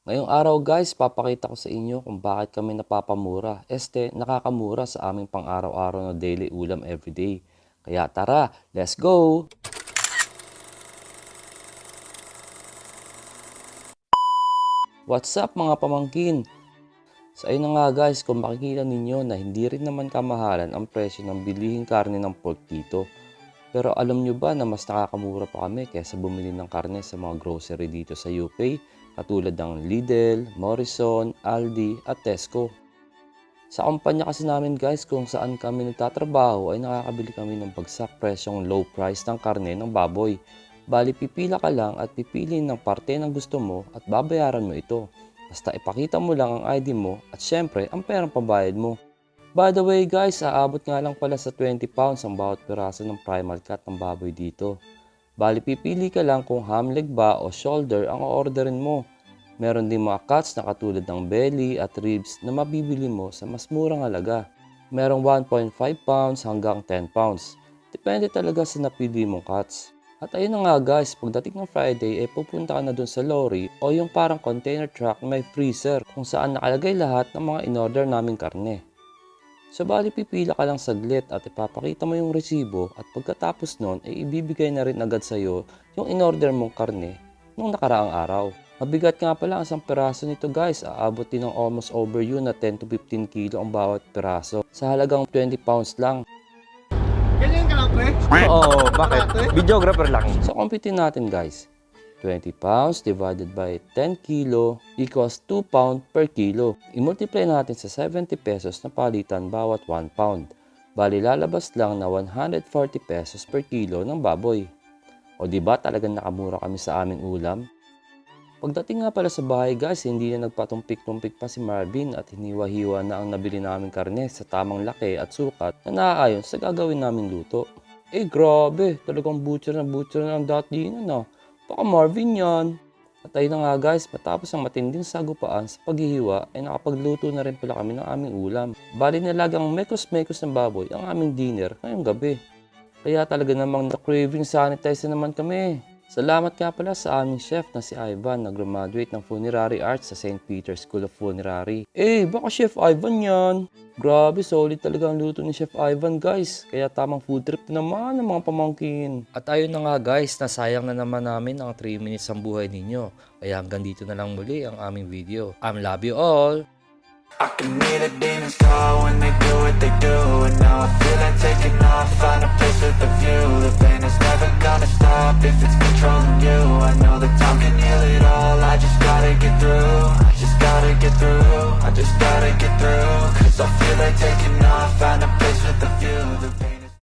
Ngayong araw guys, papakita ko sa inyo kung bakit kami napapamura. Nakakamura sa aming pang-araw-araw na daily ulam everyday. Kaya tara, let's go! What's up mga pamangkin? Sa ayun na nga guys, kung makikita ninyo na hindi rin naman kamahalan ang presyo ng bilihing karne ng pork dito. Pero alam nyo ba na mas nakakamura pa kami kaysa bumili ng karne sa mga grocery dito sa UK, katulad ng Lidl, Morrison, Aldi at Tesco. Sa kumpanya kasi namin guys, kung saan kami nagtatrabaho ay nakakabili kami ng bagsak presyong low price ng karne ng baboy. Bali pipila ka lang at pipili ng parte ng gusto mo at babayaran mo ito. Basta ipakita mo lang ang ID mo at syempre ang perang pambayad mo. By the way guys, aabot nga lang pala sa 20 pounds ang bawat piraso ng primal cut ng baboy dito. Bali pipili ka lang kung ham leg ba o shoulder ang orderin mo. Meron din mga cuts na katulad ng belly at ribs na mabibili mo sa mas murang halaga. Merong 1.5 pounds hanggang 10 pounds. Depende talaga sa napili mong cuts. At ayun na nga guys, pagdating ng Friday pupunta ka na dun sa lorry o yung parang container truck na may freezer kung saan nakalagay lahat ng mga in-order naming karne. So bali pipila ka lang saglit at ipapakita mo yung resibo at pagkatapos nun ay ibibigay na rin agad sa'yo yung in-order mong karne nung nakaraang araw. Mabigat nga pala ang isang piraso nito guys, aabot din ng almost over yun na 10 to 15 kilo ang bawat piraso sa halagang 20 pounds lang. Ganyan ka lang, pre? Oo, bakit? Videographer lang. So computin natin guys. 20 pounds divided by 10 kilo equals 2 pound per kilo. I-multiply natin sa 70 pesos na palitan bawat 1 pound. Bali lalabas lang na 140 pesos per kilo ng baboy. O diba talagang nakamura kami sa aming ulam? Pagdating nga pala sa bahay guys, hindi na nagpatumpik-tumpik pa si Marvin at hiniwa-hiwa na ang nabili naming karne sa tamang laki at sukat na naaayon sa gagawin naming luto. Grabe, talagang butcher na ang dati na. Baka Marvin yan. At ayun na nga guys, matapos ang matinding sagupaan sa paghihiwa ay nakapagluto na rin pala kami ng aming ulam. Bali nilagang mekos-mekos ng baboy ang aming dinner ngayong gabi. Kaya talaga namang na-craving sanitizer naman kami. Salamat nga pala sa aming chef na si Ivan na graduate ng Funerary Arts sa St. Peter's School of Funerary. Baka Chef Ivan yan. Grabe, solid talaga ang luto ni Chef Ivan guys. Kaya tamang food trip naman ng mga pamangkin. At ayun na nga guys, nasayang na naman namin ang 3 minutes ang buhay ninyo. Kaya hanggang dito na lang muli ang aming video. Love you all! I can hear the demons call when they do what they do. And now I feel like taking off, find a place with a view. The pain is never gonna stop if it's controlling you. I know that time can heal it all, I just gotta get through. I just gotta get through, I just gotta get through. Cause I feel like taking off,